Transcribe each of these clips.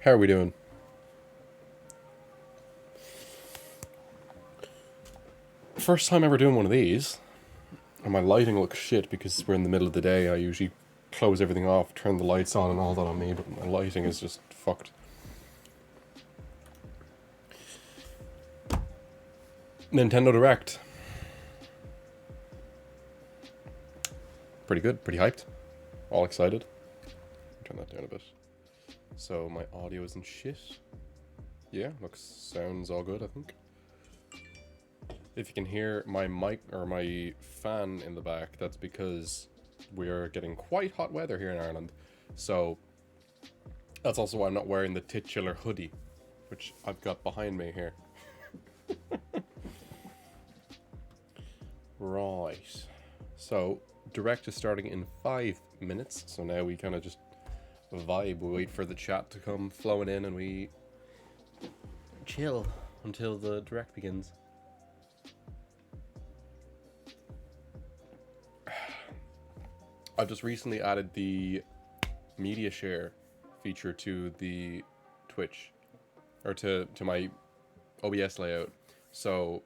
How are we doing? First time ever doing one of these, and my lighting looks shit because we're in the middle of the day. I usually close everything off, turn the lights on and all that on me, but my lighting is just fucked. Nintendo Direct. Pretty good, pretty hyped. All excited. Turn that down a bit. So my audio isn't shit. Yeah, sounds all good, I think. If you can hear my mic or my fan in the back, that's because we are getting quite hot weather here in Ireland. So that's also why I'm not wearing the titular hoodie, which I've got behind me here. Right. So Direct is starting in 5 minutes. So now we kind of just vibe. We wait for the chat to come flowing in and we chill until the Direct begins. I've just recently added the media share feature to the Twitch, or to my OBS layout. So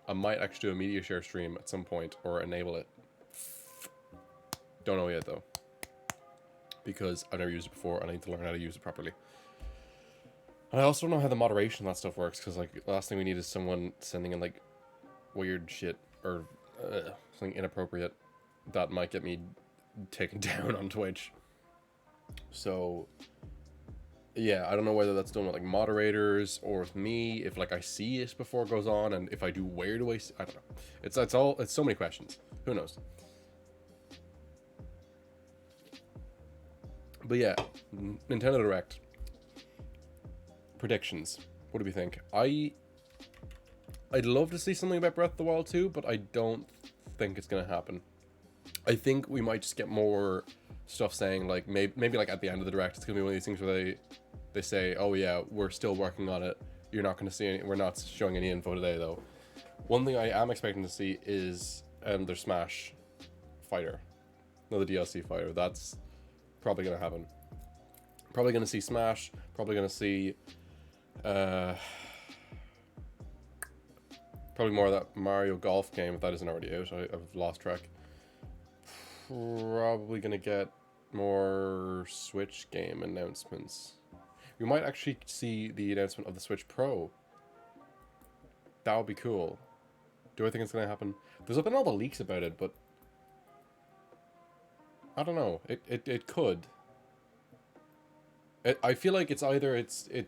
I might actually do a media share stream at some point, or enable it. Don't know yet though, because I've never used it before and I need to learn how to use it properly. And I also don't know how the moderation of that stuff works, because like the last thing we need is someone sending in like weird shit or something inappropriate that might get me taken down on Twitch. So yeah, I don't know whether that's done with like moderators or with me, if like I see it before it goes on, and if I do, where do I see? I don't know. It's so many questions. Who knows? But yeah, Nintendo Direct predictions. What do we think? I'd love to see something about Breath of the Wild 2, but I don't think it's gonna happen. I think we might just get more stuff saying like maybe like at the end of the Direct, it's gonna be one of these things where they say, oh yeah, we're still working on it. You're not gonna see any. We're not showing any info today though. One thing I am expecting to see is their Smash fighter, another DLC fighter. That's probably gonna happen. Probably gonna see Smash. Probably gonna see probably more of that Mario Golf game if that isn't already out. I've lost track. Probably gonna get more Switch game announcements. We might actually see the announcement of the Switch Pro. That would be cool. Do I think it's gonna happen? There's been all the leaks about it, but I don't know. It could. I feel like it's either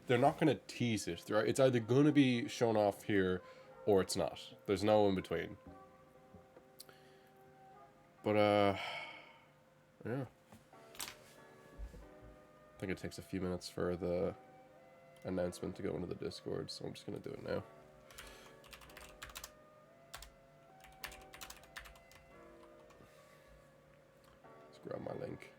they're not gonna tease it. It's either gonna be shown off here, or it's not. There's no in between. But yeah. I think it takes a few minutes for the announcement to go into the Discord, so I'm just gonna do it now. Let's grab my link.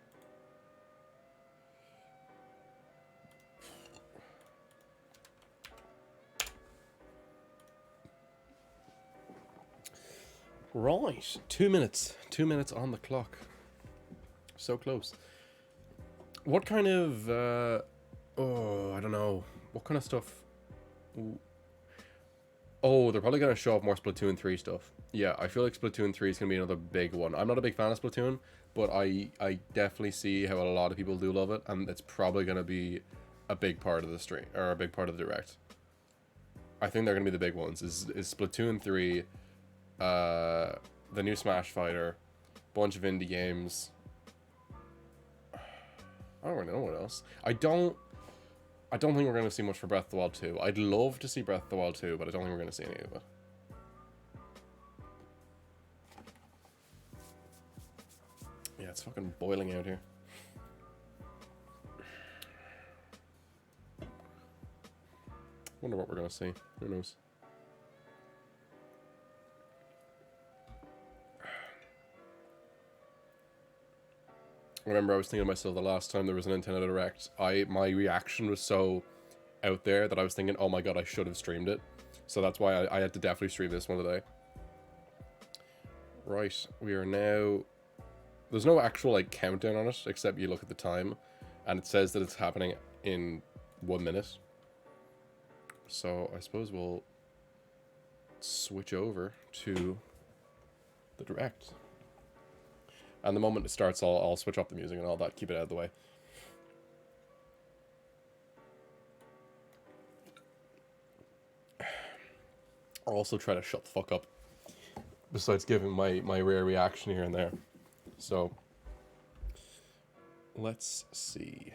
Right, 2 minutes. 2 minutes on the clock. So close. What kind of, I don't know. What kind of stuff? Ooh. Oh, they're probably going to show off more Splatoon 3 stuff. Yeah, I feel like Splatoon 3 is going to be another big one. I'm not a big fan of Splatoon, but I definitely see how a lot of people do love it, and it's probably going to be a big part of the stream, or a big part of the Direct. I think they're going to be the big ones. Is Splatoon 3, the new Smash Fighter, bunch of indie games. I don't really know what else. I don't think we're going to see much for Breath of the Wild 2. I'd love to see Breath of the Wild 2, but I don't think we're going to see any of it. Yeah, it's fucking boiling out here. Wonder what we're going to see. Who knows? I remember I was thinking to myself the last time there was a Nintendo Direct, my reaction was so out there that I was thinking, oh my god, I should have streamed it. So that's why I had to definitely stream this one today. Right, we are now... There's no actual like countdown on it, except you look at the time, and it says that it's happening in 1 minute. So I suppose we'll switch over to the direct. And the moment it starts, I'll switch off the music and all that, keep it out of the way. I'll also try to shut the fuck up, besides giving my rare reaction here and there. So, let's see.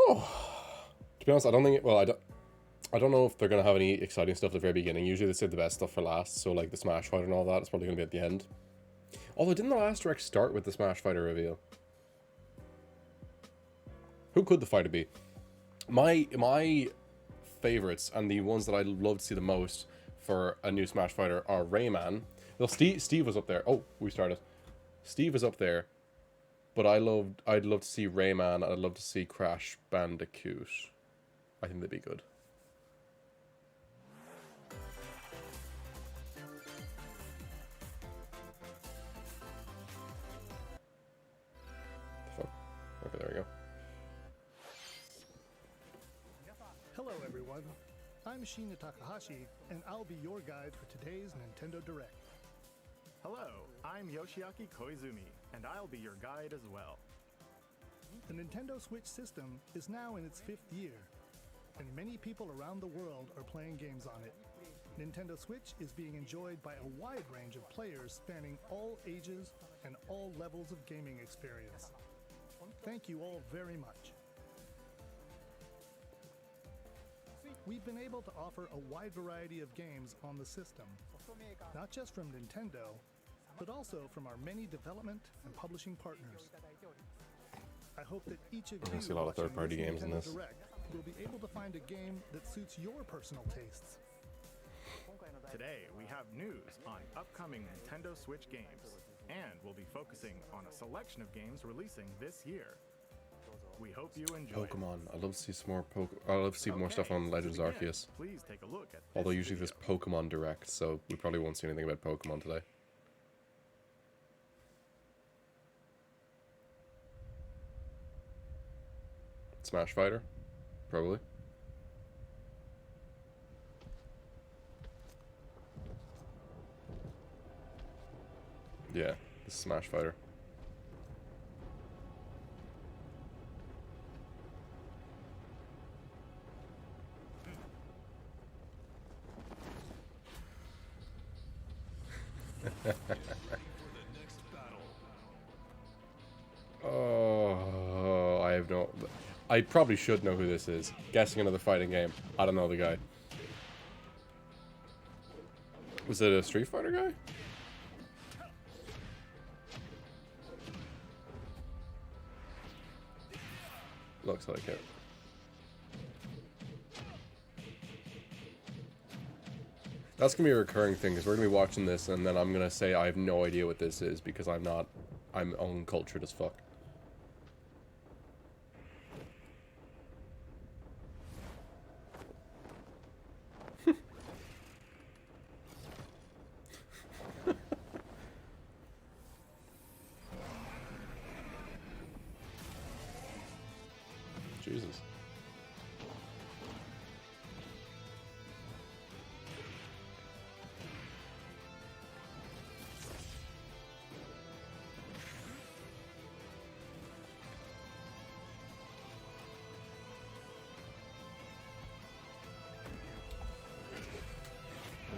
Oh, to be honest, I don't think. Well, I don't know if they're gonna have any exciting stuff at the very beginning. Usually they save the best stuff for last. So like the Smash Fighter and all that, it's probably gonna be at the end. Although didn't the last direct start with the Smash Fighter reveal? Who could the fighter be? My favorites and the ones that I love to see the most for a new Smash Fighter are Rayman. Well, Steve was up there. Oh, we started. Steve was up there. But I'd love to see Rayman, and I'd love to see Crash Bandicoot. I think they'd be good. The fuck? Okay, there we go. Hello everyone, I'm Shinya Takahashi, and I'll be your guide for today's Nintendo Direct. Hello, I'm Yoshiaki Koizumi, and I'll be your guide as well. The Nintendo Switch system is now in its 5th year, and many people around the world are playing games on it. Nintendo Switch is being enjoyed by a wide range of players spanning all ages and all levels of gaming experience. Thank you all very much. We've been able to offer a wide variety of games on the system, not just from Nintendo, but also from our many development and publishing partners. I hope that each of you see a lot of third-party games in this. Direct will be able to find a game that suits your personal tastes. Today, we have news on upcoming Nintendo Switch games, and we'll be focusing on a selection of games releasing this year. We hope you enjoy Pokemon. I'd love to see some more I'd love to see more stuff on Legends Arceus. Please take a look at this Although usually video. there's Pokemon Direct, so we probably won't see anything about Pokemon today. Smash Fighter? Probably. Yeah, this is Smash Fighter. Oh, I have no... I probably should know who this is. Guessing another fighting game. I don't know the guy. Was it a Street Fighter guy? Looks like it. That's gonna be a recurring thing, because we're gonna be watching this and then I'm gonna say I have no idea what this is because I'm uncultured as fuck. Jesus.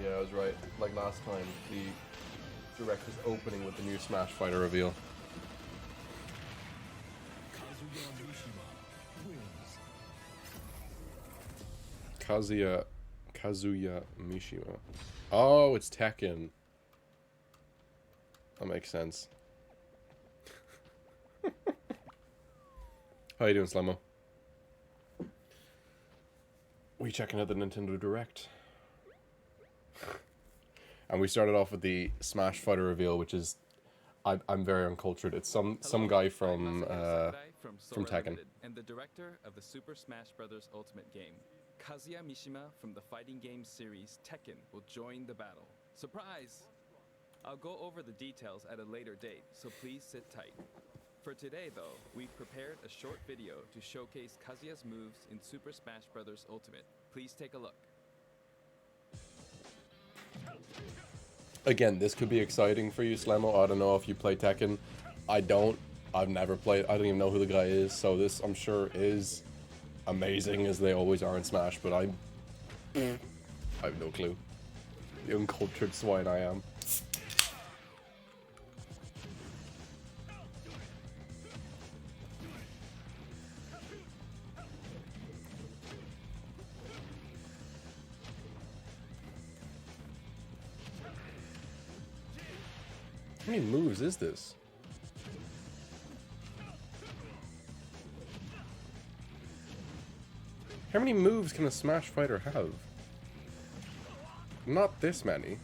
Yeah, I was right. Like last time, the direct was opening with the new Smash Fighter reveal. Kazuya Mishima. Oh, it's Tekken. That makes sense. How you doing, Slimo? We checking out the Nintendo Direct. And we started off with the Smash Fighter reveal, which is... I'm very uncultured. It's some Hello, guy I'm from Masahiro Sakurai from Tekken. Limited, and the director of the Super Smash Bros. Ultimate game. Kazuya Mishima from the fighting game series Tekken will join the battle. Surprise! I'll go over the details at a later date, so please sit tight. For today, though, we've prepared a short video to showcase Kazuya's moves in Super Smash Bros. Ultimate. Please take a look. Again, this could be exciting for you, Slemo. I don't know if you play Tekken. I don't. I've never played. I don't even know who the guy is. So this, I'm sure, is amazing as they always are in Smash. But I have no clue. The uncultured swine I am. How many moves is this? How many moves can a Smash fighter have? Not this many.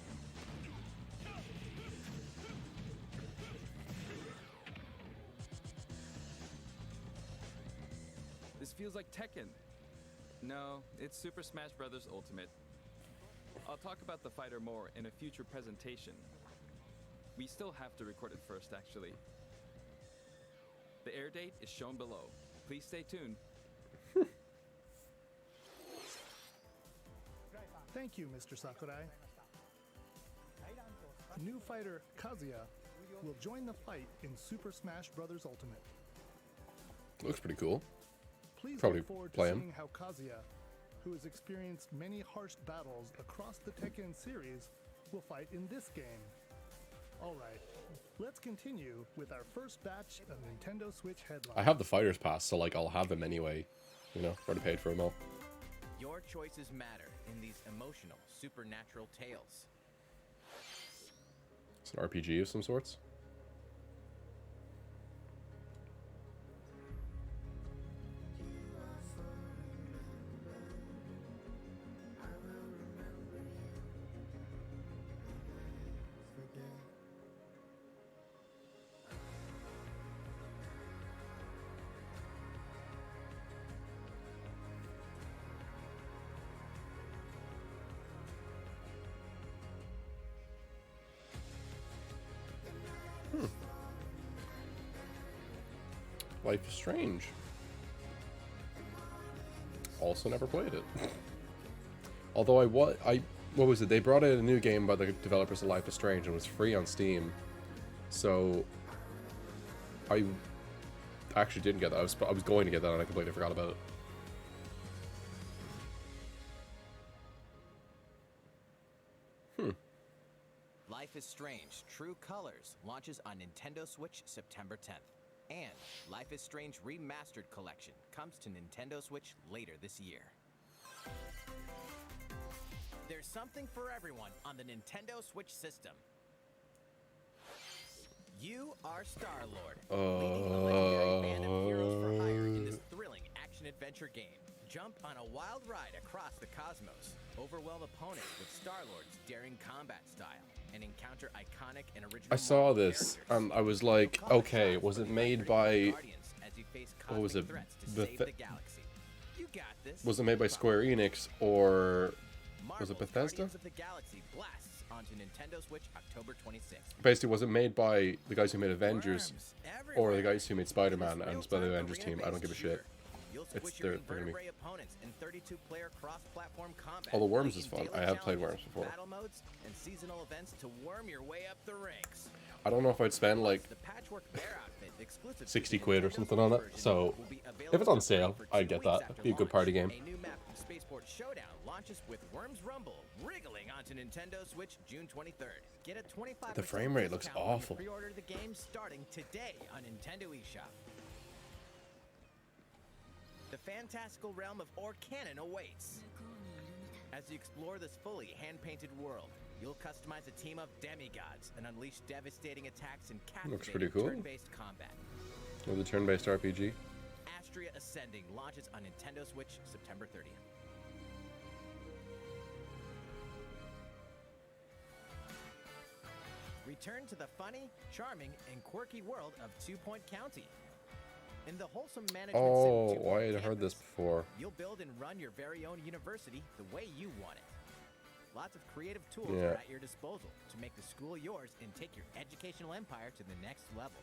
This feels like Tekken. No, it's Super Smash Bros. Ultimate. I'll talk about the fighter more in a future presentation. We still have to record it first, actually. The air date is shown below. Please stay tuned. Thank you, Mr. Sakurai. New fighter Kazuya will join the fight in Super Smash Bros. Ultimate. Looks pretty cool. Please Probably look forward to play him. seeing how Kazuya, who has experienced many harsh battles across the Tekken series, will fight in this game. Alright, let's continue with our first batch of Nintendo Switch headlines. I have the Fighter's Pass, so like I'll have them anyway. You know, already paid for them all. Your choices matter in these emotional, supernatural tales. It's an RPG of some sorts. Life is Strange. Also never played it. Although what was it? They brought in a new game by the developers of Life is Strange and it was free on Steam. So I actually didn't get that. I was going to get that and I completely forgot about it. Life is Strange True Colors launches on Nintendo Switch September 10th. And Life is Strange Remastered Collection comes to Nintendo Switch later this year. There's something for everyone on the Nintendo Switch system. You are Star-Lord, leading a legendary band of heroes for hire in this thrilling action-adventure game. Jump on a wild ride across the cosmos, overwhelm opponents with Star-Lord's daring combat style, and encounter iconic and original I saw this and I was like, okay, was it made by what was it? Was it made by Square Enix or was it Bethesda? Of the Galaxy blasts onto Nintendo Switch October 26th. Basically, was it made by the guys who made Avengers or the guys who made Spider-Man and it's by the Avengers team? I don't give a shit. It's they're gonna be. Although Worms is fun. I have played Worms before. Battle modes and seasonal events to worm your way up the ranks. I don't know if I'd spend like The Patchwork Bear outfit exclusive 60 to quid or Nintendo something Switch on it. version So will be if it's on available sale, for 2 I'd get weeks that. after It'd be a good launch. party game. A new map from Spaceport Showdown launches with Worms Rumble wriggling onto Nintendo Switch June 23rd. Get a 25% The frame rate looks discount when you awful. Pre-order the game starting today on Nintendo eShop. The fantastical realm of Orcanon awaits. As you explore this fully hand-painted world, you'll customize a team of demigods and unleash devastating attacks and Looks captivating pretty cool. turn-based combat. With a turn-based RPG. Astria Ascending launches on Nintendo Switch September 30th. return to the funny, charming, and quirky world of 2 Point County. In the wholesome management Oh, sim 2 Point I had heard this Campus, before. you'll build and run your very own university the way you want it. Lots of creative tools Yeah. are at your disposal to make the school yours and take your educational empire to the next level.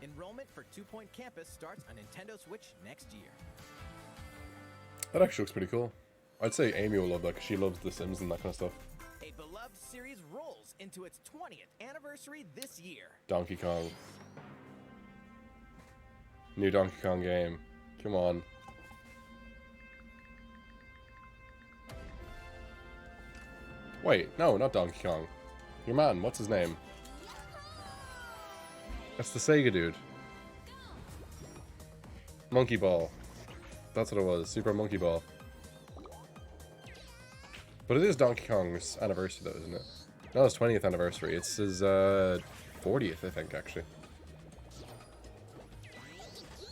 Enrollment for 2 Point Campus starts on Nintendo Switch next year. That actually looks pretty cool. I'd say Amy will love that because she loves The Sims and that kind of stuff. A beloved series rolls into its 20th anniversary this year. Donkey Kong. New Donkey Kong game. Come on. Wait, no, not Donkey Kong. Your man, what's his name? That's the Sega dude. Monkey Ball. That's what it was, Super Monkey Ball. But it is Donkey Kong's anniversary though, isn't it? No, it's 20th anniversary. It's his 40th, I think, actually.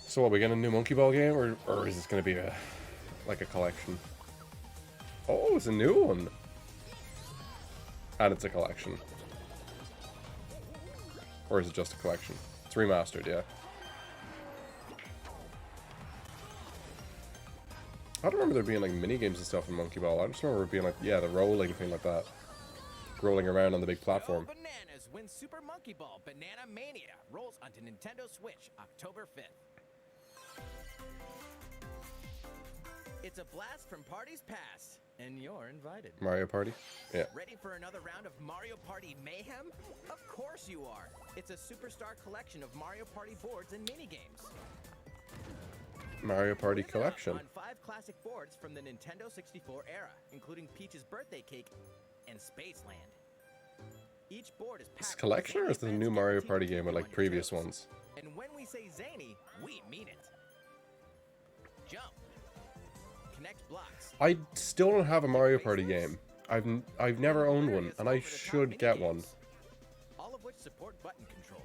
So what, we get a new Monkey Ball game, or is this going to be like a collection? Oh, it's a new one. And it's a collection. Or is it just a collection? It's remastered, yeah. I don't remember there being like mini games and stuff in Monkey Ball. I just remember it being like, yeah, the rolling thing like that. Rolling around on the big platform. Go Bananas wins Super Monkey Ball Banana Mania rolls onto Nintendo Switch October 5th. It's a blast from parties past, and you're invited. Mario Party? Yeah. Ready for another round of Mario Party mayhem? Of course you are. It's a superstar collection of Mario Party boards and minigames. Mario Party Win them Collection. on 5 classic boards from the Nintendo 64 era, including Peach's Birthday Cake and Spaceland. Each board is packed. It's a collection, or is this a new Mario Party game with like previous ones? And when we say zany, we mean it. Jump. Connect blocks. I still don't have a Mario Party game. I've never owned one, and I should get one. All of which support button controls.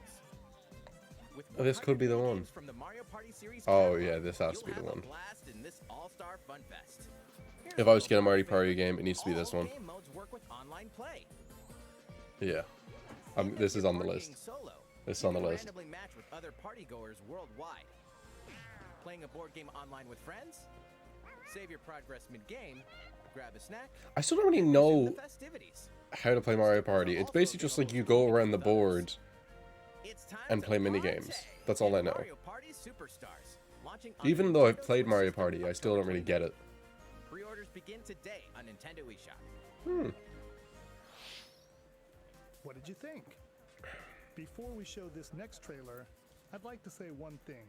With Oh, this could be the 100 one. games from the Mario Party series Oh, catalog, yeah, this has to be you'll the have a one. blast in this all-star fun fest. Here's If I was to a get a little Mario fun Party fact. game, it needs to be this All one. game modes work with online play. Yeah. Even This if is you're on the partying list. Solo, This is you on the can list. randomly match with other partygoers worldwide. Playing a board game online with friends? Save your progress mid-game, grab a snack, I still don't really resume know the festivities. how to play Mario Party. It's basically just like you go around the board It's time and to play mini party games. That's all I in know. Mario Party Superstars, launching on Even the though I've Nintendo played Switch Mario system Party, I still don't really October get it. 29th. Pre-orders begin today on Nintendo eShop. What did you think? Before we show this next trailer, I'd like to say one thing.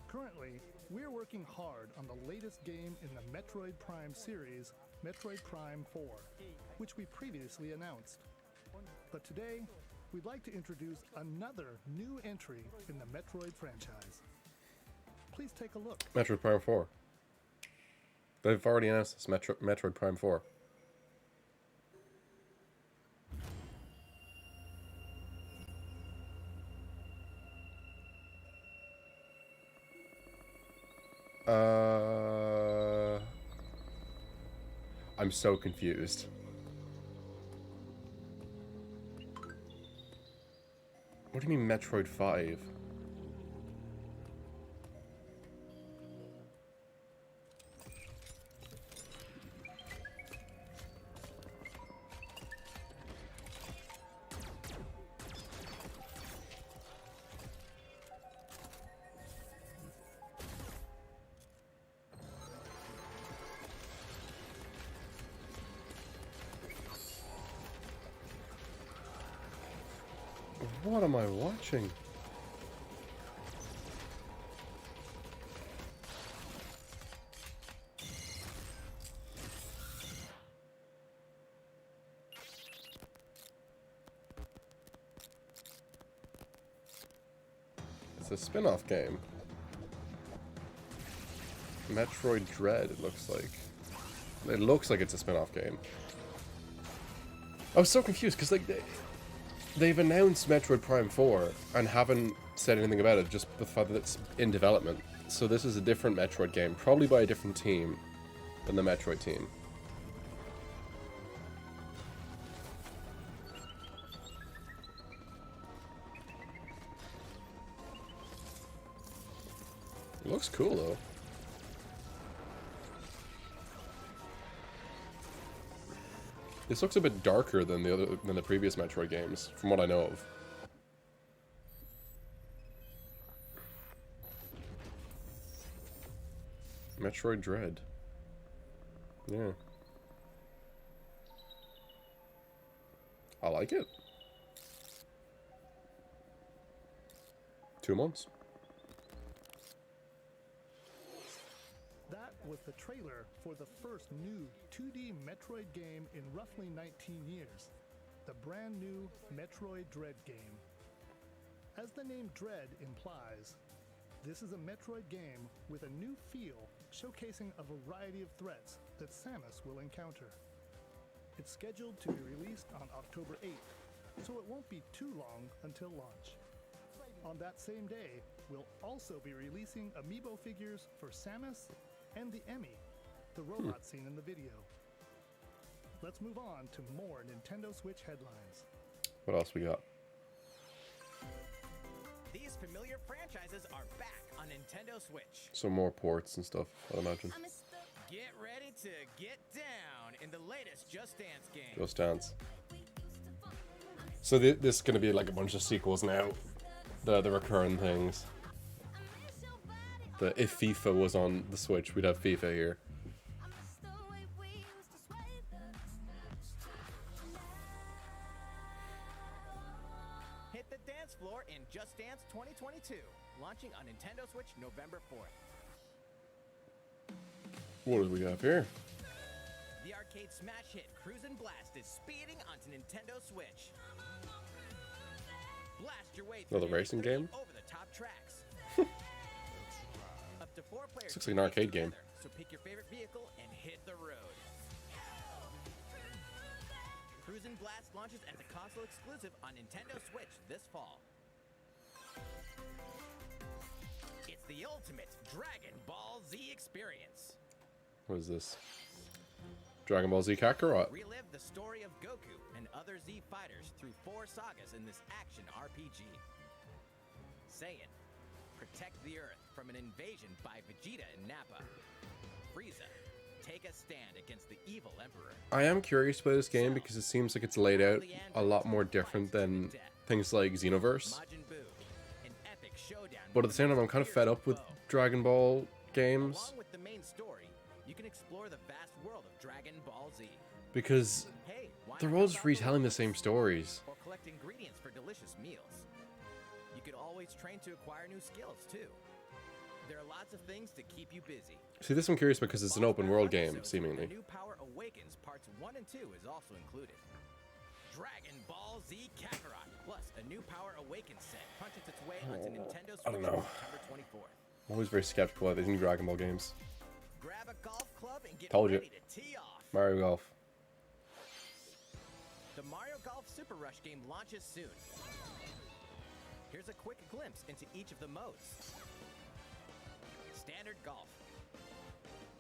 Currently, we're working hard on the latest game in the Metroid Prime series, Metroid Prime 4, which we previously announced. But today, we'd like to introduce another new entry in the Metroid franchise. Please take a look. Metroid Prime 4. They've already announced this, Metroid Prime 4. I'm so confused. What do you mean Metroid 5? What am I watching? It's a spin-off game. Metroid Dread, it looks like. It looks like it's a spin-off game. I was so confused, because like, they've announced Metroid Prime 4 and haven't said anything about it, just the fact that it's in development. So this is a different Metroid game, probably by a different team than the Metroid team. It looks cool though. This looks a bit darker than the previous Metroid games, from what I know of. Metroid Dread. Yeah. I like it. 2 months. That was the trailer for the first new 2D Metroid game in roughly 19 years, the brand new Metroid Dread game. As the name Dread implies, this is a Metroid game with a new feel, showcasing a variety of threats that Samus will encounter. It's scheduled to be released on October 8th, so it won't be too long until launch. On that same day, we'll also be releasing amiibo figures for Samus and the Emmy, the robot seen in the video. Let's move on to more Nintendo Switch headlines. What else we got? These familiar franchises are back on Nintendo Switch. Some more ports and stuff, I'd imagine. Get ready to get down in the latest Just Dance game. Just Dance. So this is going to be like a bunch of sequels now. The recurring things. If FIFA was on the Switch, we'd have FIFA here. Hit the dance floor in Just Dance 2022, launching on Nintendo Switch November 4th. What do we have here? The arcade smash hit Cruisin' Blast is speeding onto Nintendo Switch. Blast your way through Another racing game? over the top tracks. Up to 4 players. This looks like an arcade game. Together, so pick your favorite vehicle and hit the road. Cruisin' Blast launches as a console exclusive on Nintendo Switch this fall. It's the ultimate Dragon Ball Z experience. What is this? Dragon Ball Z Kakarot. Relive the story of Goku and other Z fighters through 4 sagas in this action RPG. Saiyan, protect the Earth from an invasion by Vegeta and Nappa. Frieza, take a stand against the evil Emperor. I am curious about this game because it seems like it's laid out a lot more different than things like Xenoverse. Majin Buu, an epic showdown. But at the same time, I'm kind of fed up with Dragon Ball games. Along with the main story, you can explore the vast world of Dragon Ball Z. Because Hey, why they're not all help just out retelling the with same stories. or collect ingredients for delicious meals. You could always train to acquire new skills too. There are lots of things to keep you busy. See, this I'm curious because it's an open world game, Episodes, seemingly. The new Power Awakens Parts 1 and 2 is also included. Dragon Ball Z Kakarot, plus a new Power Awakens set punches its way onto Nintendo Switch I don't know. on September 24th. I'm always very skeptical of these new Dragon Ball games. Grab a golf club and get Told you. ready to tee off. Mario Golf. The Mario Golf Super Rush game launches soon. Here's a quick glimpse into each of the modes. Standard golf.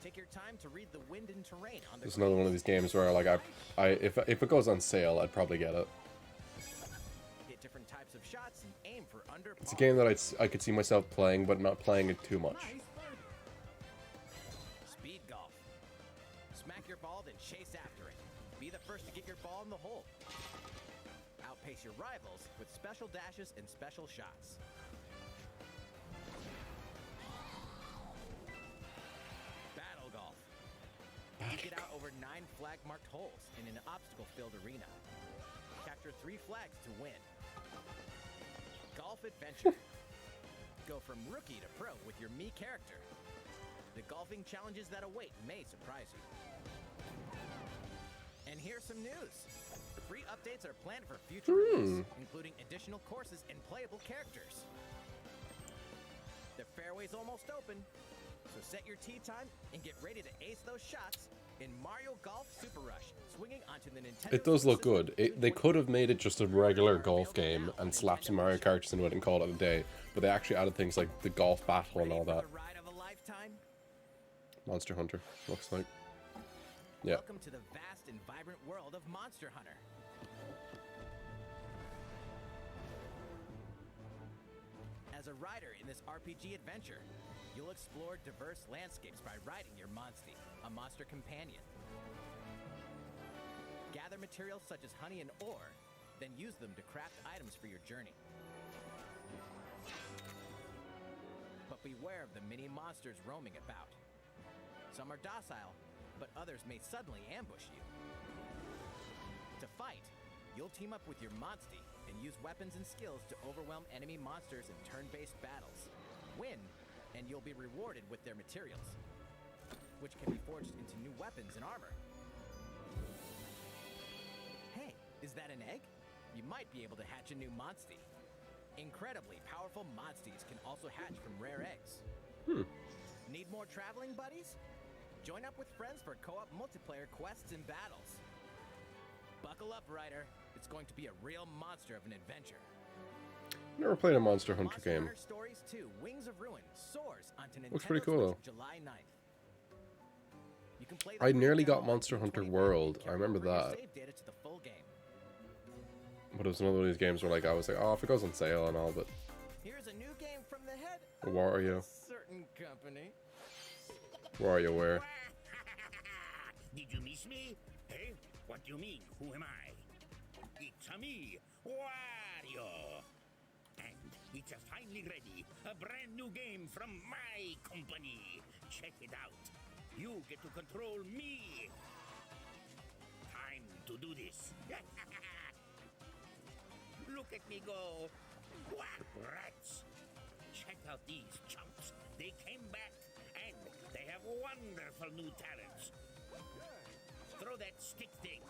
Take your time to read the wind and terrain on the There's another one of these games where like if it goes on sale, I'd probably get it. Hit different types of shots and aim for under par. It's a game that I could see myself playing, but not playing it too much. Speed golf. Smack your ball, then chase after it. Be the first to get your ball in the hole. Outpace your rivals with special dashes and special shots. Battle golf. You get out over 9 flag-marked holes in an obstacle-filled arena. Capture 3 flags to win. Golf adventure. Go from rookie to pro with your Mii character. The golfing challenges that await may surprise you. And here's some news. Free updates are planned for future release, including additional courses and playable characters. The fairway's almost open, so set your tee time and get ready to ace those shots in Mario Golf Super Rush, swinging onto the Nintendo. It does look Switch good. They could have made it just a regular golf game and slapped some Mario characters into it and called it a day, but they actually added things like the golf battle and all Ready for that. the ride of a lifetime? Monster Hunter, looks like. Yeah. Welcome to the vast and vibrant world of Monster Hunter. As a rider in this RPG adventure. You'll explore diverse landscapes by riding your Monstie, a monster companion. Gather materials such as honey and ore, then use them to craft items for your journey. But beware of the many monsters roaming about. Some are docile, but others may suddenly ambush you. To fight, you'll team up with your Monstie and use weapons and skills to overwhelm enemy monsters in turn-based battles. Win, and you'll be rewarded with their materials, which can be forged into new weapons and armor. Hey, is that an egg? You might be able to hatch a new Monstie. Incredibly powerful Monsties can also hatch from rare eggs. Need more traveling buddies? Join up with friends for co-op multiplayer quests and battles. Buckle up, Ryder. It's going to be a real monster of an adventure. Never played a Monster Hunter Monster game. Hunter Stories 2: Wings of Ruin soars onto Nintendo Looks pretty cool, Switch July 9th. You can play I the nearly free got demo Monster on Hunter June 29th World. and I carry remember over your that. save data to the full game. But it was another one of these games where like I was like, oh, if it goes on sale and all, but Here's a new game from the head Wario, of a certain company. WarioWare. Did you miss me? Hey, what do you mean? Who am I? It's a me, Wario. And it's a finally ready, a brand new game from my company. Check it out. You get to control me. Time to do this. Look at me go. Rats. Check out these chumps. They came back and they have wonderful new talents. Throw that stick thing.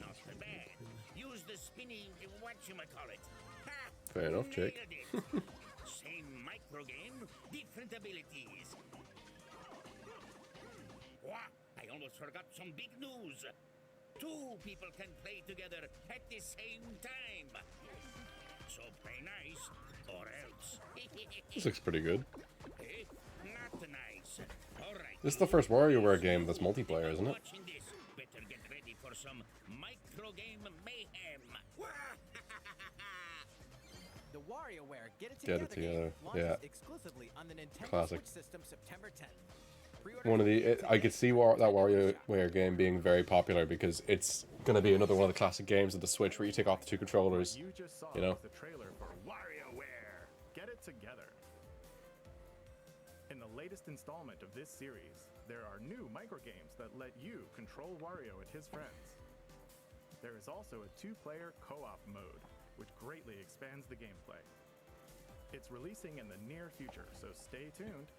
Not so bad. Use the spinning whatchamacallit. Ha! Fair enough, Jake. Nailed it. Same micro game, different abilities. Wah! I almost forgot some big news. 2 people can play together at the same time. So play nice, or else. This looks pretty good. Eh? Not nice. All right. This is the first WarioWare game that's multiplayer, isn't it? Watching this, better get ready for some micro game mayhem. The WarioWare Get It Get It Together, Together, game launches yeah. exclusively on the Nintendo Classic. Switch system September 10th. Pre-order One of the, today I could see that at WarioWare game being very popular because it's gonna be another one of the classic games of the Switch where you take off the 2 controllers. You just saw You know? was the trailer for WarioWare. Get it together. In the latest installment of this series, there are new microgames that let you control Wario and his friends. There is also a 2-player co-op mode, which greatly expands the gameplay. It's releasing in the near future, so stay tuned.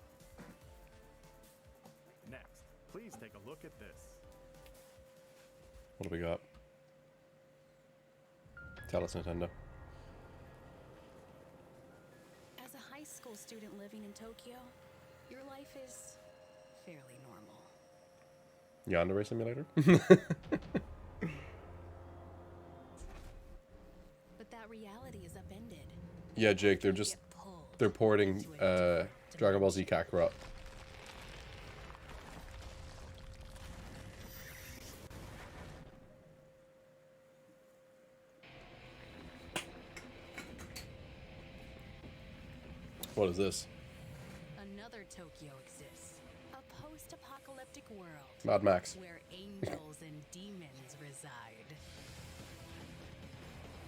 Next, please take a look at this. What do we got? Tell us, Nintendo. As a high school student living in Tokyo, your life is fairly normal. Yandere Simulator? But that reality is upended. Yeah, Jake, they're You just, get pulled they're porting into a different Dragon Ball Z Kakarot. What is this? Another Tokyo exists. A post-apocalyptic world Mad Max. where angels and demons reside.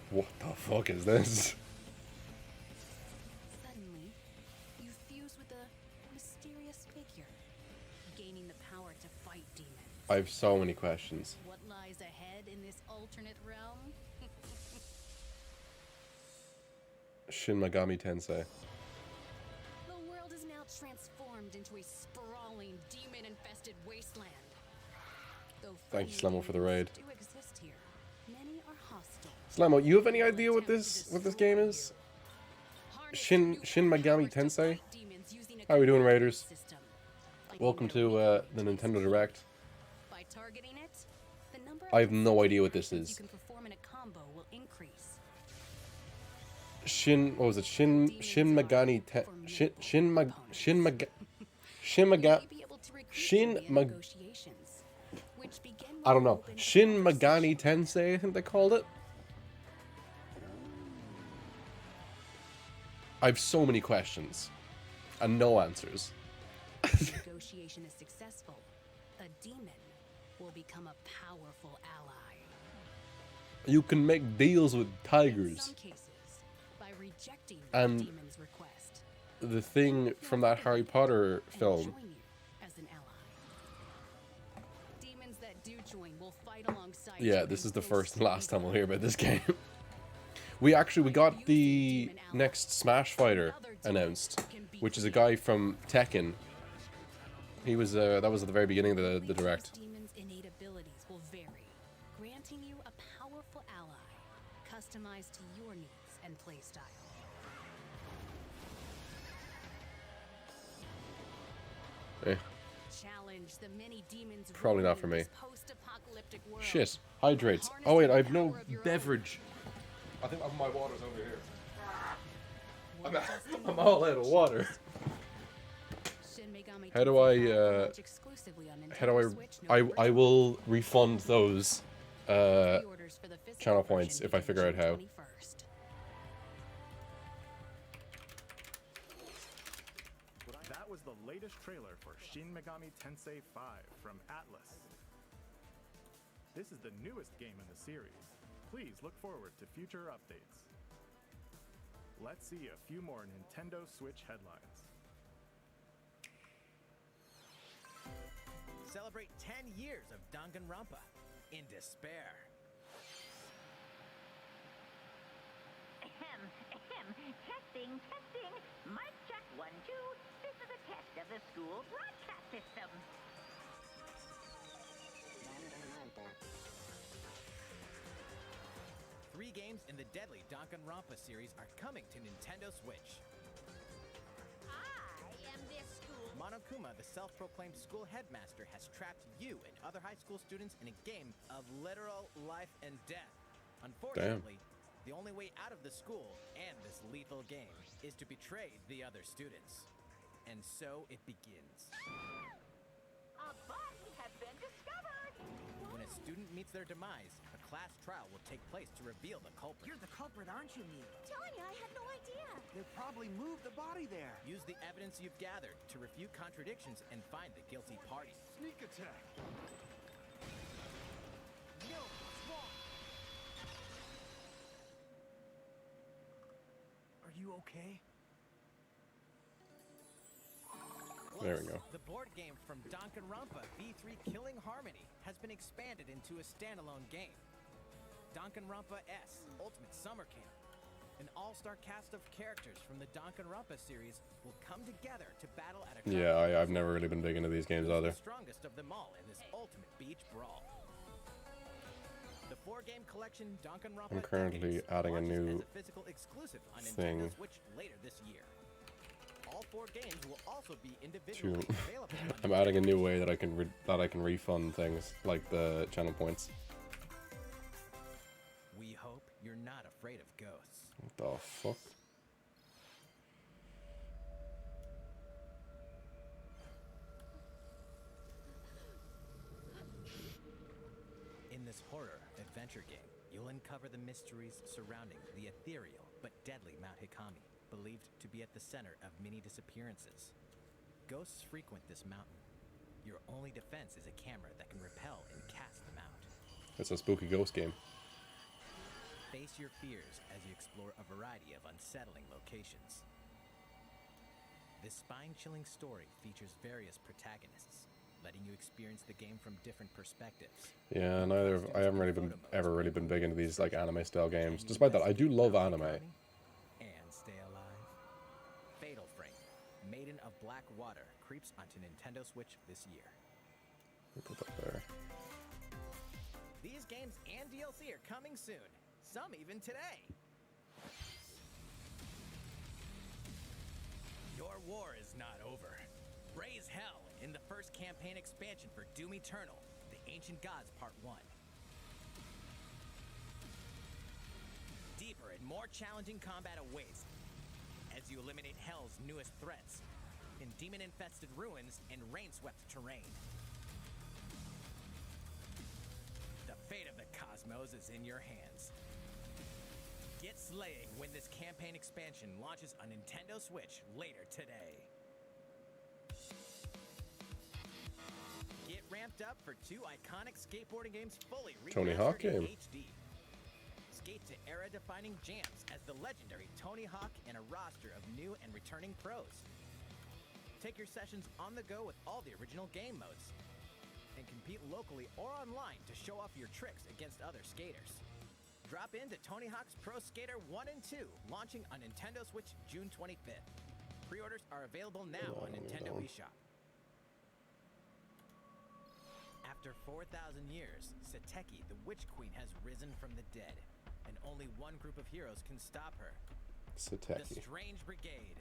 What the fuck is this? Suddenly, you fuse with a mysterious figure, gaining the power to fight demons. I have so many questions. What lies ahead in this alternate realm? Shin Megami Tensei. The world is now transformed into a sprawling, demon-infested wasteland. Though Thank you, friendly Slamo, for the raid. demons do exist here. Many are hostile. Slamo, you have any idea what this game is? Harness Shin your new Megami powers to Tensei? fight demons using a How we doing, combat Raiders? system. Like Welcome no to other the game Nintendo system. Direct. By targeting it, the number of I have no consecutive idea what this actions is. You can perform in a combo will increase. What was it? Shin Megami Shin Megami May be able to recruit Shin you via Meg- negotiations, which begin I don't with know. open Shin Megami conversations. Tensei, I think they called it. I have so many questions and no answers. If negotiation is successful, a demon will become a powerful ally. You can make deals with In tigers. some cases, by rejecting And the demon's request, the thing from that Harry Potter and film. join you as an ally. Demons that do join will fight alongside you Yeah, in this is the close first and last time we'll hear about this combat. game. We got the next Smash Fighter announced, which is a guy from Tekken. He was that was at the very beginning of the direct. This demon's innate abilities will vary, granting you a powerful ally, customized to your needs and playstyle. Eh, Challenge the many demons Probably not roaming for me. this post-apocalyptic world. shit, hydrates. Oh wait, I have no beverage. I think my water's over here. I'm all out of water. How do I I will refund those channel points if I figure out how. That was the latest trailer for Shin Megami Tensei 5 from Atlas. This is the newest game in the series. Please look forward to future updates. Let's see a few more Nintendo Switch headlines. Celebrate 10 years of Danganronpa in despair. Ahem, ahem. Testing, testing. Mic check 1, 2. This is a test of the school broadcast system. Three games in the deadly Danganronpa series are coming to Nintendo Switch. I am this school. Monokuma, the self-proclaimed school headmaster, has trapped you and other high school students in a game of literal life and death. Unfortunately, the only way out of the school and this lethal game is to betray the other students. And so it begins. A body has been discovered. When a student meets their demise, a class trial will take place to reveal the culprit. You're the culprit, aren't you, Mia? Telling you, I had no idea. They probably moved the body there. Use the evidence you've gathered to refute contradictions and find the guilty party. Sneak attack. No, what's wrong? Are you okay? There we go. The board game from Danganronpa V3 Killing Harmony has been expanded into a standalone game. Danganronpa S Ultimate Summer Camp. An all-star cast of characters from the Danganronpa series will come together to battle at a Yeah, I've never really been big into these games either. the strongest of them all in this ultimate beach brawl. The four-game collection Danganronpa I'm currently Decades adding a launches new as a physical exclusive on thing. Nintendo Switch later this year. All four games will also be individually available on I'm adding a new way that I can refund things like the channel points. We hope you're not afraid of ghosts. What the fuck? In this horror adventure game, you'll uncover the mysteries surrounding the ethereal but deadly Mount Hikami, believed to be at the center of many disappearances. Ghosts frequent this mountain. Your only defense is a camera that can repel and cast them out. It's a spooky ghost game. Face your fears as you explore a variety of unsettling locations. This spine-chilling story features various protagonists, letting you experience the game from different perspectives. Yeah, I haven't really been ever really been big into these like anime style games. Despite that, I do love anime. And stay alive. Fatal Frame, Maiden of Black Water, creeps onto Nintendo Switch this year. Put that there. These games and DLC are coming soon. Some even today. Your war is not over. Raise hell in the first campaign expansion for Doom Eternal, The Ancient Gods Part 1. Deeper and more challenging combat awaits as you eliminate Hell's newest threats in demon-infested ruins and rain-swept terrain. The fate of the cosmos is in your hands. Get slaying when this campaign expansion launches on Nintendo Switch later today. Get ramped up for 2 iconic skateboarding games fully Tony Hawk remastered in game. HD. Skate to era-defining jams as the legendary Tony Hawk and a roster of new and returning pros. Take your sessions on the go with all the original game modes. And compete locally or online to show off your tricks against other skaters. Drop into Tony Hawk's Pro Skater 1 and 2, launching on Nintendo Switch June 25th. Pre-orders are available now on Nintendo eShop. After 4,000 years, Sateki, the Witch Queen, has risen from the dead, and only one group of heroes can stop her. Sateki. The Strange Brigade.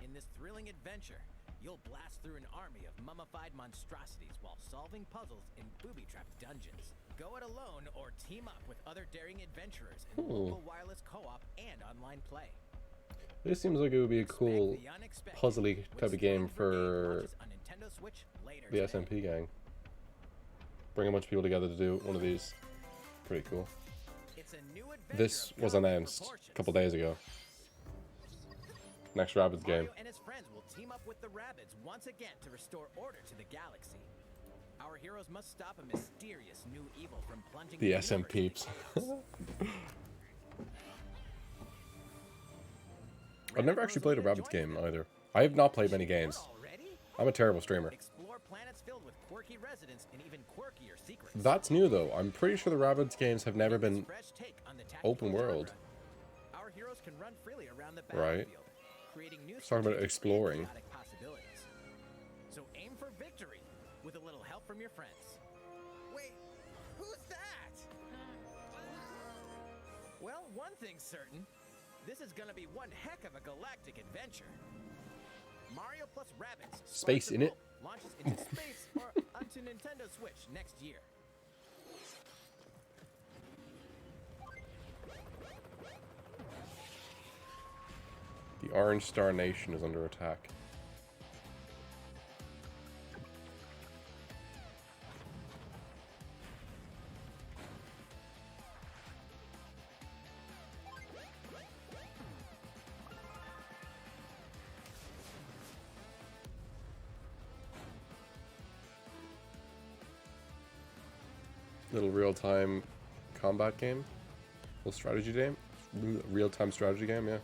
In this thrilling adventure, you'll blast through an army of mummified monstrosities while solving puzzles in booby-trapped dungeons. Go it alone or team up with other daring adventurers in local wireless co-op and online play. This seems like it would be a cool puzzly type of game for the SMP gang. Bring a bunch of people together to do one of these. Pretty cool. This was announced a couple days ago. Next Rabbids game. Mario and his friends will team up with the Rabbids once again to restore order to the galaxy. Our heroes must stop a mysterious new evil from plunging The the SM universe peeps. into chaos. I've never actually played a Rabbids game either. I have not played many games. I'm a terrible streamer. Explore planets filled with quirky residents and even quirkier secrets. That's new though. I'm pretty sure the Rabbids games have never been Fresh take on the tactical open world. genre. Our heroes can run freely around the Right. battlefield, creating new Talking about strategic and exploring. chaotic possibilities. So aim for victory with a little help from your friends. Wait, who's that? Well, one thing's certain. This is gonna be one heck of a galactic adventure. Mario plus Rabbids Space Sparks of in it. Hope launches into space or onto Nintendo Switch next year. The Orange Star Nation is under attack. Little real-time combat game, little strategy game, real-time strategy game, yeah.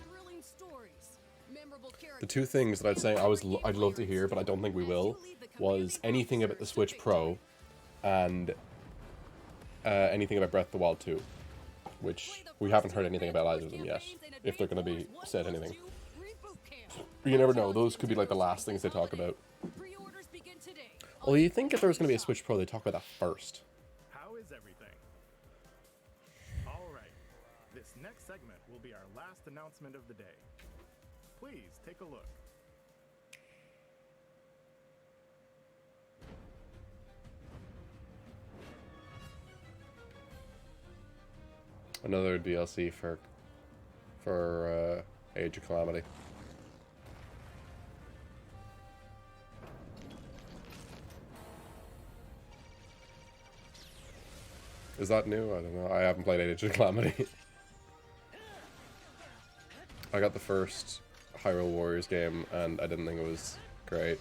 Thrilling stories, memorable characters. The two things that I'd say I'd love to hear, but I don't think we will, was anything about the Switch Pro, and anything about Breath of the Wild 2, which we haven't heard anything about either of them yet, if they're going to be said anything. You never know, those could be like the last things they talk about. Pre-orders begin today. Well, you think if there was going to be a Switch Pro, they'd talk about that first. How is everything? All right. This next segment will be our last announcement of the day. Please take a look. Another DLC for Age of Calamity. Is that new? I don't know. I haven't played Age of Calamity. I got the first Hyrule Warriors game and I didn't think it was great.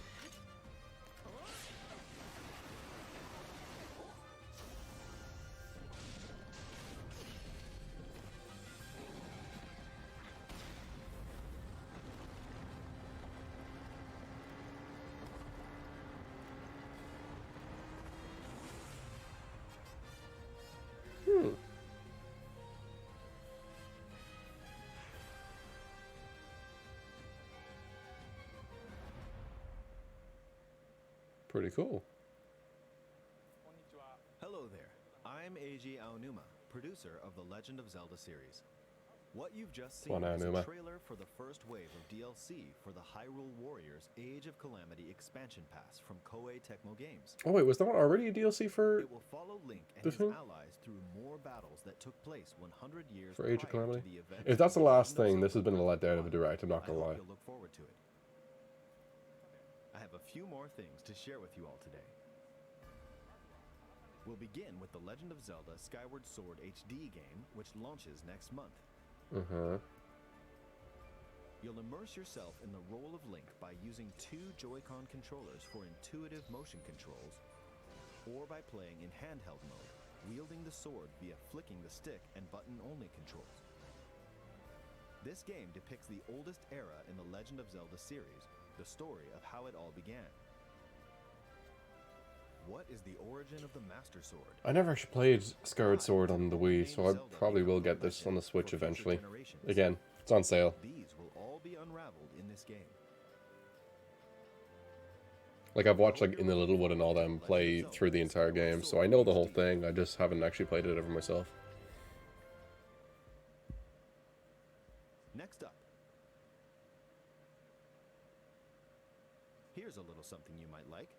Pretty cool. Hello there, I'm Eiji Aonuma, producer of the Legend of Zelda series. What you've just Come on seen now, is Numa. a trailer for the first wave of DLC for the Hyrule Warriors Age of Calamity expansion pass from Koei Tecmo Games. Oh wait, was there already a DLC for It will follow Link and the his thing? allies through more battles that took place 100 years For Age of prior to Calamity? the events If that's the of last Legend of thing, this has Zelda been a Breath letdown of a the direct, I'm not Wild. gonna I hope lie. you'll look forward to it. I have a few more things to share with you all today. We'll begin with the Legend of Zelda Skyward Sword HD game, which launches next month. You'll immerse yourself in the role of Link by using 2 Joy-Con controllers for intuitive motion controls, or by playing in handheld mode, wielding the sword via flicking the stick and button-only controls. This game depicts the oldest era in the Legend of Zelda series, the story of how it all began. What is the origin of the Master Sword? I never actually played Skyward Sword on the Wii, so I probably will get this on the Switch eventually. Again, it's on sale. These will all be unraveled in this game. Like, I've watched, like, In the Littlewood and all them play through the entire game, so I know the whole thing, I just haven't actually played it ever myself. Next up, here's a little something you might like.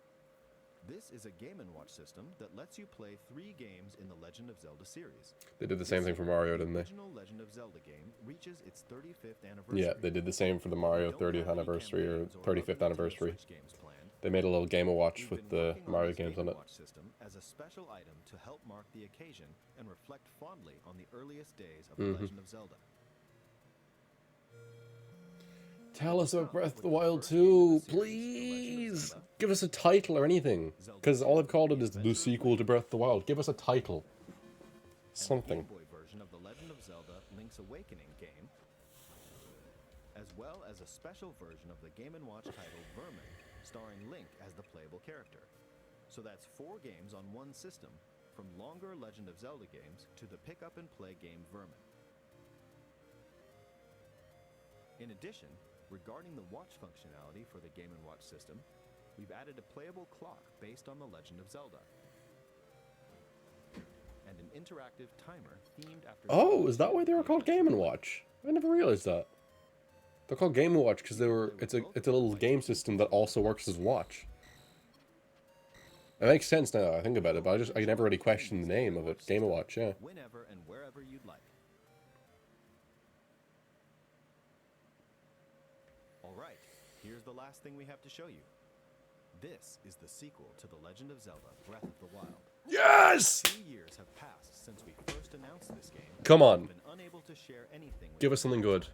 This is a Game & Watch system that lets you play 3 games in the Legend of Zelda series. They did the same thing for Mario, didn't The they? original Legend of Zelda game reaches its 35th anniversary. Yeah, they did the same for the Mario We don't 30th have any anniversary or campaigns or 35th other Nintendo anniversary. Switch games planned. They made a little Game & Watch We've with been the working on Mario this games Game on it. Watch system as a special item to help mark the occasion and reflect fondly on the earliest days of the Legend of Zelda. Tell us about Breath of the Wild 2, please! Give us a title or anything. Because all I've called it is the sequel to Breath of the Wild. Give us a title. Something. And the Game Boy version of the Legend of Zelda Link's Awakening game, as well as a special version of the Game & Watch title Vermin, starring Link as the playable character. So that's 4 games on one system, from longer Legend of Zelda games to the pick-up-and-play game Vermin. In addition, regarding the watch functionality for the Game & Watch system, we've added a playable clock based on the Legend of Zelda. And an interactive timer themed after... Oh, is that why they were called Game & Watch? I never realized that. They're called Game & Watch because it's a little game system that also works as watch. It makes sense now that I think about it, but I never really questioned the name of it. Game & Watch, yeah. Whenever and wherever you'd like. Alright, here's the last thing we have to show you. This is the sequel to The Legend of Zelda Breath of the Wild. Yes! 2 years have passed since we first announced this game. Come on. We've been unable to share anything with Give us something good.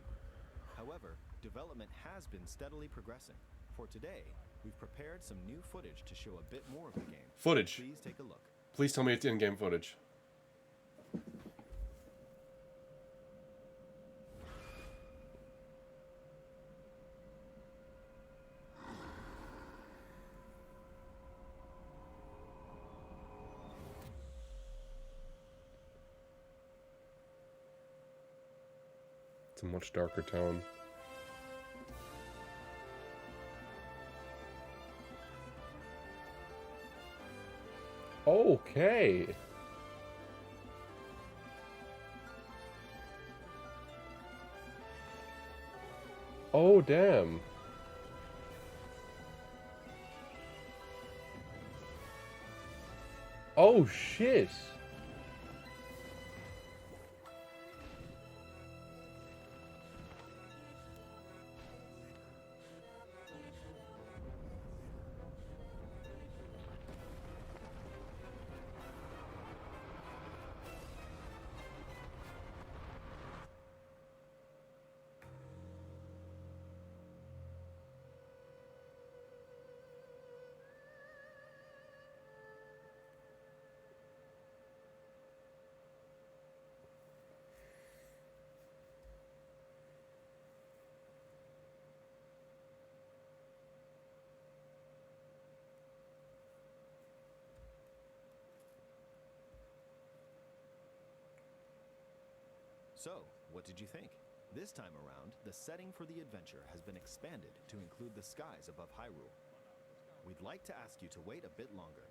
However, development has been steadily progressing. For today, we've prepared some new footage to show a bit more of the game. Footage. Please take a look. Please tell me it's in-game footage. It's a much darker tone. Okay. Oh, damn. Oh, shit. So, what did you think? This time around, the setting for the adventure has been expanded to include the skies above Hyrule. We'd like to ask you to wait a bit longer.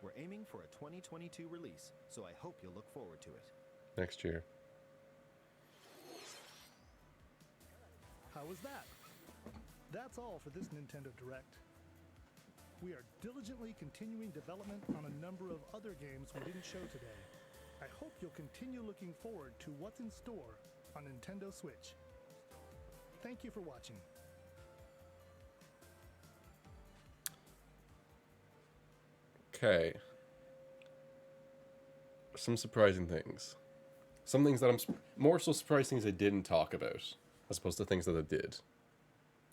We're aiming for a 2022 release, so I hope you'll look forward to it. Next year. How was that? That's all for this Nintendo Direct. We are diligently continuing development on a number of other games we didn't show today. I hope you'll continue looking forward to what's in store on Nintendo Switch. Thank you for watching. Okay. Some surprising things. Some things that I'm more so surprised things I didn't talk about, as opposed to things that I did.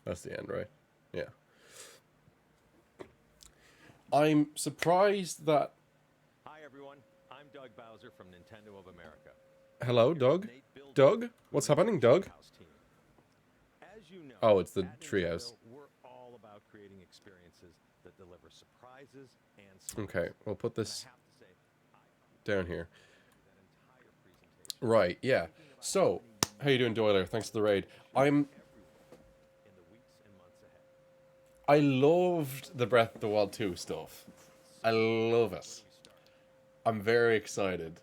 That's the end, right? Yeah. I'm surprised that... Hi everyone, I'm Doug Bowser from Nintendo of America. Hello, Doug? Doug? What's happening, Doug? As you know, Oh, it's the at treehouse. Nintendo, we're all about creating experiences that deliver surprises and Okay, we'll put this And I have to say, down here. that entire presentation Right, yeah. So, how you doing, Doyler? Thanks for the raid. in the weeks and months ahead. I loved the Breath of the Wild 2 stuff. I love it. I'm very excited.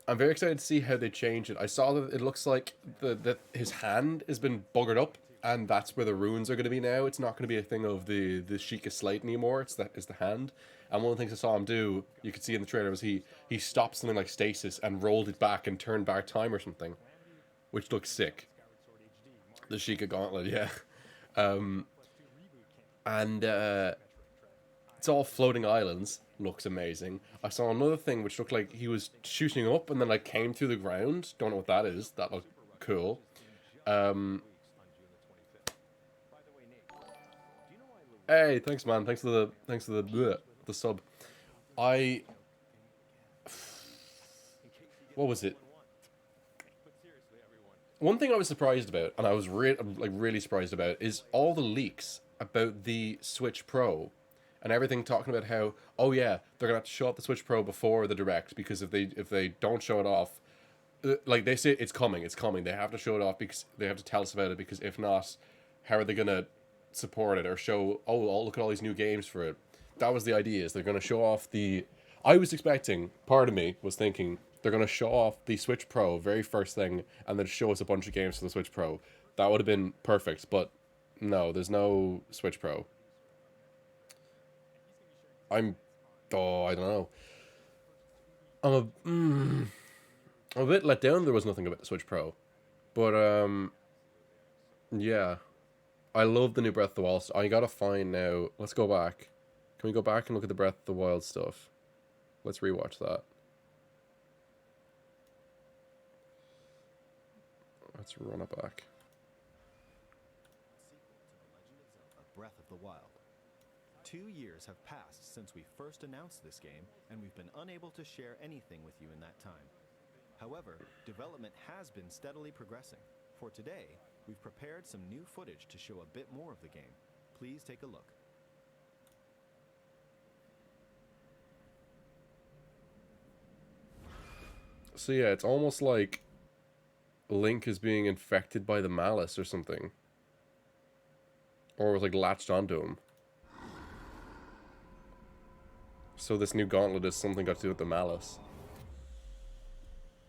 I'm very excited to see how they change it. I saw that it looks like that his hand has been buggered up, and that's where the runes are going to be now. It's not going to be a thing of the Sheikah Slate anymore. It's the hand. And one of the things I saw him do, you could see in the trailer, was he stopped something like stasis and rolled it back and turned back time or something, which looks sick. The Sheikah Gauntlet, yeah. It's all floating islands. Looks amazing. I saw another thing which looked like he was shooting up and then like came through the ground. Don't know what that is. That looked cool. Hey, thanks, man. Thanks for the sub. What was it? One thing I was surprised about, and I was really surprised about, is all the leaks about the Switch Pro. And everything talking about how, oh yeah, they're gonna have to show up the Switch Pro before the Direct, because if they don't show it off, like they say it's coming. They have to show it off because they have to tell us about it, because if not, how are they gonna support it or show? Oh, look at all these new games for it. That was the idea. Is they're gonna show off the. I was expecting. Part of me was thinking they're gonna show off the Switch Pro very first thing, and then show us a bunch of games for the Switch Pro. That would have been perfect, but no, there's no Switch Pro. I don't know. I'm a bit let down there was nothing about the Switch Pro. But, yeah. I love the new Breath of the Wild stuff. I gotta find now. Let's go back. Can we go back and look at the Breath of the Wild stuff? Let's rewatch that. Let's run it back. Breath of the Wild. 2 years have passed since we first announced this game, and we've been unable to share anything with you in that time. However, development has been steadily progressing. For today, we've prepared some new footage to show a bit more of the game. Please take a look. So yeah, it's almost like Link is being infected by the malice or something. Or was like latched onto him. So this new gauntlet is something got to do with the malice.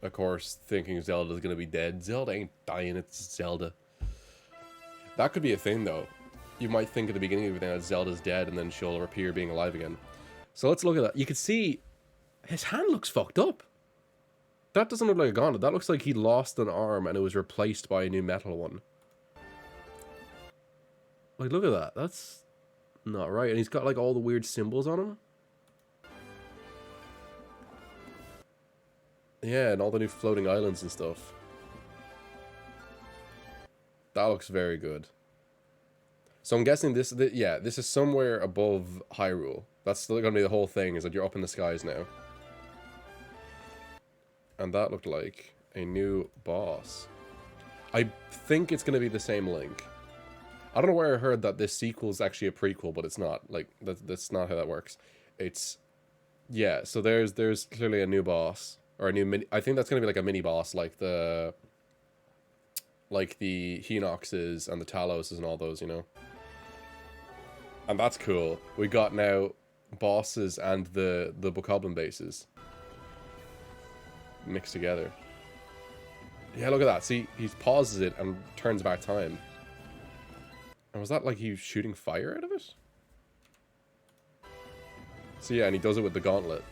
Of course, thinking Zelda's gonna be dead. Zelda ain't dying, it's Zelda. That could be a thing though. You might think at the beginning of everything that Zelda's dead and then she'll appear being alive again. So let's look at that. You can see his hand looks fucked up. That doesn't look like a gauntlet. That looks like he lost an arm and it was replaced by a new metal one. Like, look at that. That's not right. And he's got like all the weird symbols on him. Yeah, and all the new floating islands and stuff. That looks very good. So I'm guessing this is somewhere above Hyrule. That's still going to be the whole thing, is that you're up in the skies now. And that looked like a new boss. I think it's going to be the same Link. I don't know where I heard that this sequel is actually a prequel, but it's not. Like, that's not how that works. It's... Yeah, so there's clearly a new boss. Or a new mini... I think that's going to be like a mini boss, like the Hinoxes and the Taloses and all those, you know? And that's cool. We got now bosses and the Bokoblin bases mixed together. Yeah, look at that. See, he pauses it and turns back time. And was that like he was shooting fire out of it? So yeah, and he does it with the gauntlet.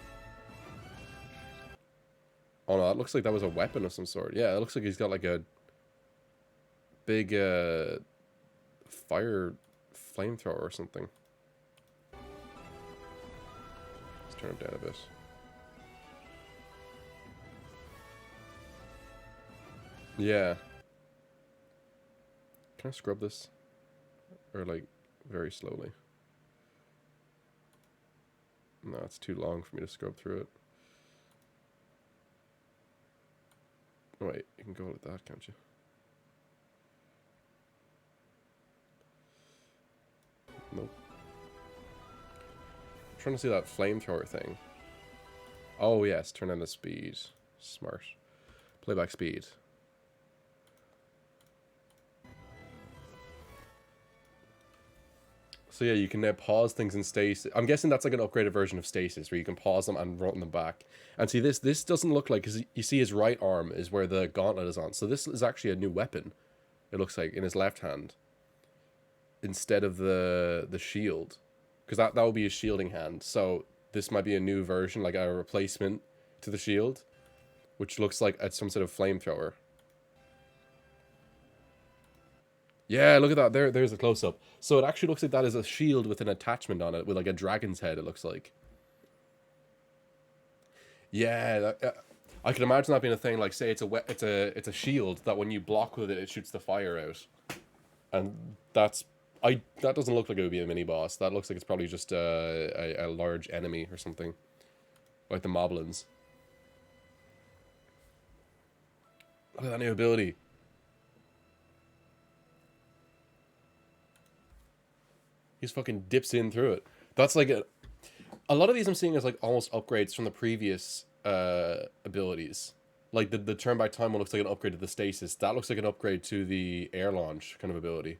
Oh no, that looks like that was a weapon of some sort. Yeah, it looks like he's got like a big fire flamethrower or something. Let's turn it down a bit. Yeah. Can I scrub this? Or like very slowly? No, it's too long for me to scrub through it. Oh, wait, you can go like that, can't you? Nope. I'm trying to see that flamethrower thing. Oh yes, turn on the speed. Smart. Playback speed. So yeah, you can now pause things in stasis. I'm guessing that's like an upgraded version of stasis, where you can pause them and run them back. And see, this doesn't look like, because you see his right arm is where the gauntlet is on. So this is actually a new weapon, it looks like, in his left hand, instead of the shield, because that would be his shielding hand. So this might be a new version, like a replacement to the shield, which looks like it's some sort of flamethrower. Yeah, look at that. There's a close-up. So it actually looks like that is a shield with an attachment on it, with like a dragon's head, it looks like. Yeah, I can imagine that being a thing. Like, say it's a shield that when you block with it, it shoots the fire out. And that doesn't look like it would be a mini-boss. That looks like it's probably just a large enemy or something. Like the Moblins. Look at that new ability. He just fucking dips in through it. That's like a lot of these I'm seeing as like almost upgrades from the previous abilities. Like the turn by time one looks like an upgrade to the stasis. That looks like an upgrade to the air launch kind of ability.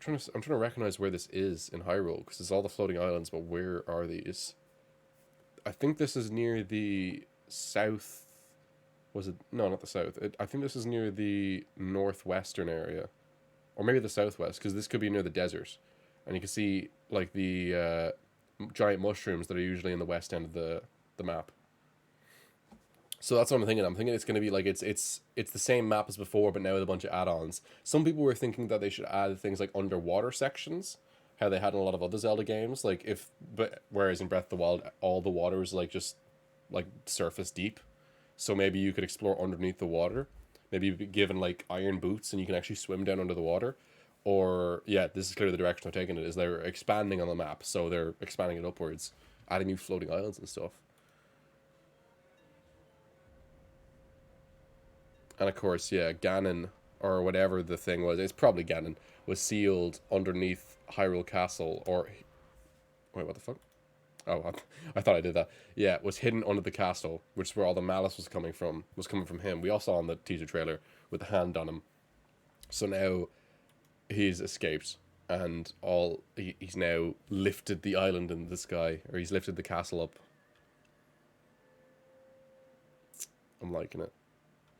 I'm trying to recognize where this is in Hyrule, because it's all the floating islands, but where are these? I think this is near the south. Was it? No, not the south. I think this is near the northwestern area. Or maybe the southwest, because this could be near the desert. And you can see, like, the giant mushrooms that are usually in the west end of the map. So that's what I'm thinking. I'm thinking it's going to be, like, it's the same map as before, but now with a bunch of add-ons. Some people were thinking that they should add things like underwater sections, how they had in a lot of other Zelda games. Like, whereas in Breath of the Wild, all the water is, like, just, like, surface deep. So maybe you could explore underneath the water. Maybe you'd be given like iron boots and you can actually swim down under the water. Or, yeah, this is clearly the direction they're taking it, is they're expanding on the map. So they're expanding it upwards, adding new floating islands and stuff. And of course, yeah, Ganon, or whatever the thing was, it's probably Ganon, was sealed underneath Hyrule Castle, or... Wait, what the fuck? Oh, I thought I did that. Yeah, it was hidden under the castle, which is where all the malice was coming from him. We all saw in the teaser trailer with the hand on him. So now he's escaped, and he's now lifted the island in the sky, or he's lifted the castle up. I'm liking it.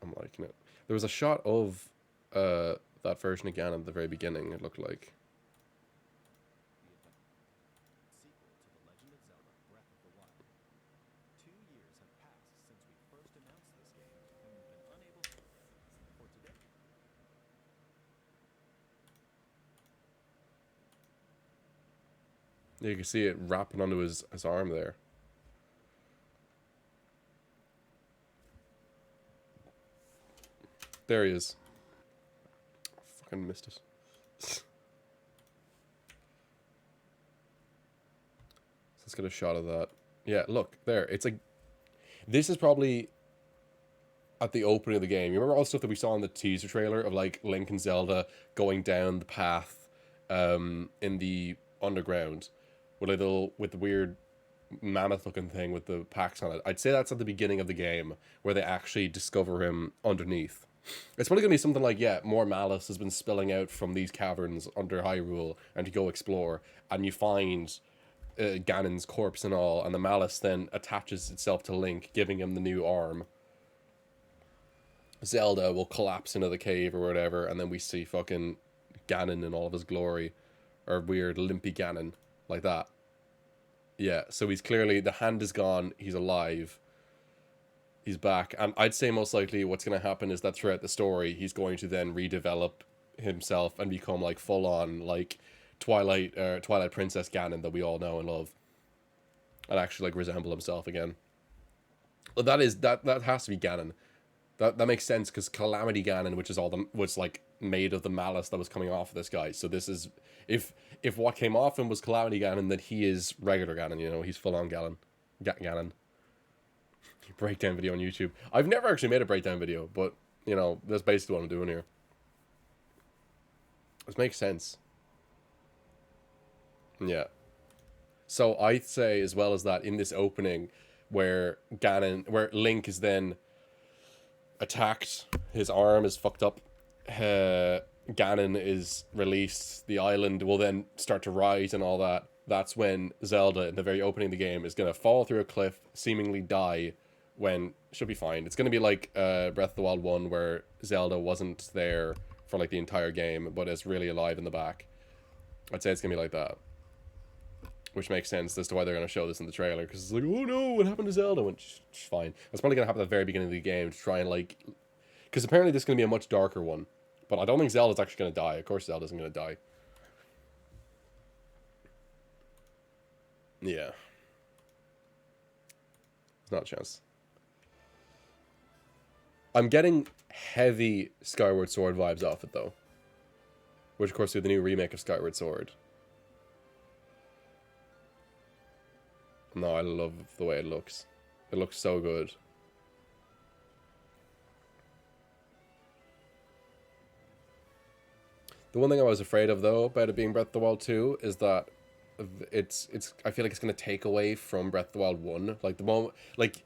I'm liking it. There was a shot of that version of Ganon at the very beginning, it looked like. Yeah, you can see it wrapping onto his arm there. There he is. Fucking missed it. So let's get a shot of that. Yeah, look, there. It's like... This is probably at the opening of the game. You remember all the stuff that we saw in the teaser trailer of, like, Link and Zelda going down the path in the underground? With the weird mammoth-looking thing with the packs on it. I'd say that's at the beginning of the game, where they actually discover him underneath. It's probably going to be something like, yeah, more malice has been spilling out from these caverns under Hyrule, and you go explore, and you find Ganon's corpse and all, and the malice then attaches itself to Link, giving him the new arm. Zelda will collapse into the cave or whatever, and then we see fucking Ganon in all of his glory, or weird limpy Ganon, like that. Yeah, so he's clearly, the hand is gone, he's alive, he's back, and I'd say most likely what's going to happen is that throughout the story, he's going to then redevelop himself and become like full-on, like, Twilight Princess Ganon that we all know and love, and actually like resemble himself again. But that has to be Ganon. That makes sense, because Calamity Ganon, which is was like made of the malice that was coming off of this guy. So this is, if what came off him was Calamity Ganon, then he is regular Ganon. You know, he's full on Ganon. Breakdown video on YouTube. I've never actually made a breakdown video, but you know, that's basically what I'm doing here. This makes sense. Yeah. So I'd say, as well as that, in this opening where Link is then attacked, his arm is fucked up, Ganon is released, the island will then start to rise and all that. That's when Zelda, in the very opening of the game, is going to fall through a cliff, seemingly die, when she'll be fine. It's going to be like Breath of the Wild 1, where Zelda wasn't there for like the entire game, but is really alive in the back. I'd say it's going to be like that. Which makes sense as to why they're going to show this in the trailer, because it's like, oh no, what happened to Zelda? When she's fine. It's probably going to happen at the very beginning of the game to try and like... Because apparently this is going to be a much darker one. But I don't think Zelda's actually going to die. Of course Zelda's going to die. Yeah. There's not a chance. I'm getting heavy Skyward Sword vibes off it, though. Which, of course, is the new remake of Skyward Sword. No, I love the way it looks. It looks so good. The one thing I was afraid of, though, about it being Breath of the Wild 2 is that I feel like it's going to take away from Breath of the Wild 1. Like, the moment... Like,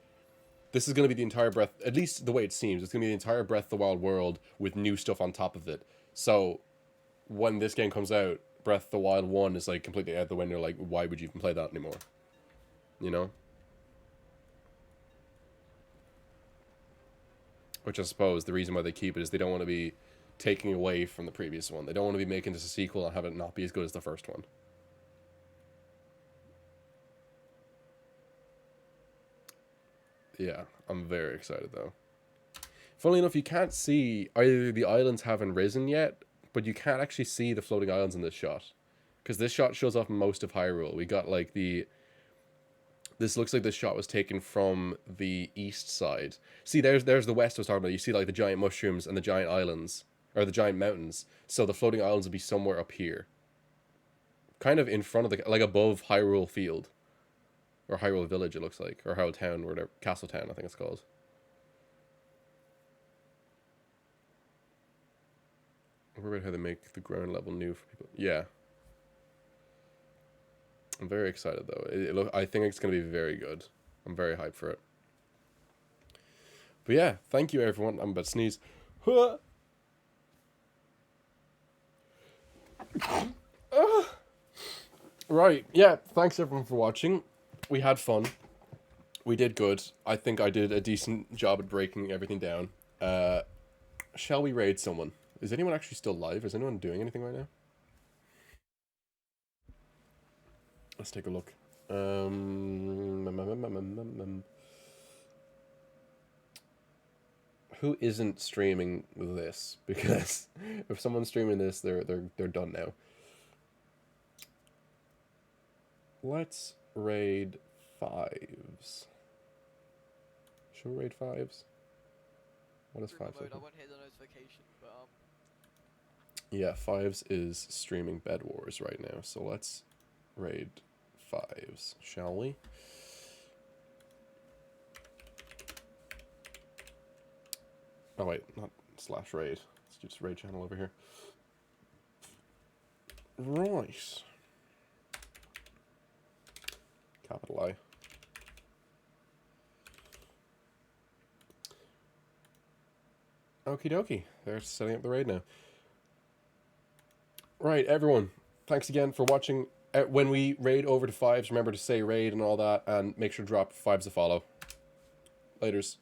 this is going to be the entire Breath... At least the way it seems. It's going to be the entire Breath of the Wild world with new stuff on top of it. So, when this game comes out, Breath of the Wild 1 is, like, completely out the window. Like, why would you even play that anymore? You know? Which I suppose the reason why they keep it is they don't want to be taking away from the previous one. They don't want to be making this a sequel and have it not be as good as the first one. Yeah, I'm very excited though. Funnily enough, you can't see either the islands haven't risen yet, but you can't actually see the floating islands in this shot. Because this shot shows off most of Hyrule. We got like this looks like this shot was taken from the east side. See, there's the west I was talking about. You see like the giant mushrooms and the giant islands, or the giant mountains. So the floating islands will be somewhere up here. Kind of in front of like above Hyrule Field. Or Hyrule Village, it looks like. Or Hyrule Town, or whatever. Castle Town, I think it's called. What about how they make the ground level new for people? Yeah. I'm very excited though. I think it's going to be very good. I'm very hyped for it. But yeah, thank you everyone. I'm about to sneeze. Right, yeah, thanks everyone for watching. We had fun. We did good. I think I did a decent job at breaking everything down. Shall we raid someone? Is anyone actually still live? Is anyone doing anything right now? Let's take a look. Who isn't streaming this? Because if someone's streaming this, they're done now. Let's raid 5s. Should we raid 5s? What is 5s? I won't hear the notification, but yeah, 5s is streaming Bed Wars right now, so let's raid 5s, shall we? Oh wait, not slash raid. Let's do just raid channel over here. Right. Capital I. Okie dokie. They're setting up the raid now. Right, everyone. Thanks again for watching. when we raid over to 5s, remember to say raid and all that, and make sure to drop 5s a follow. Laters.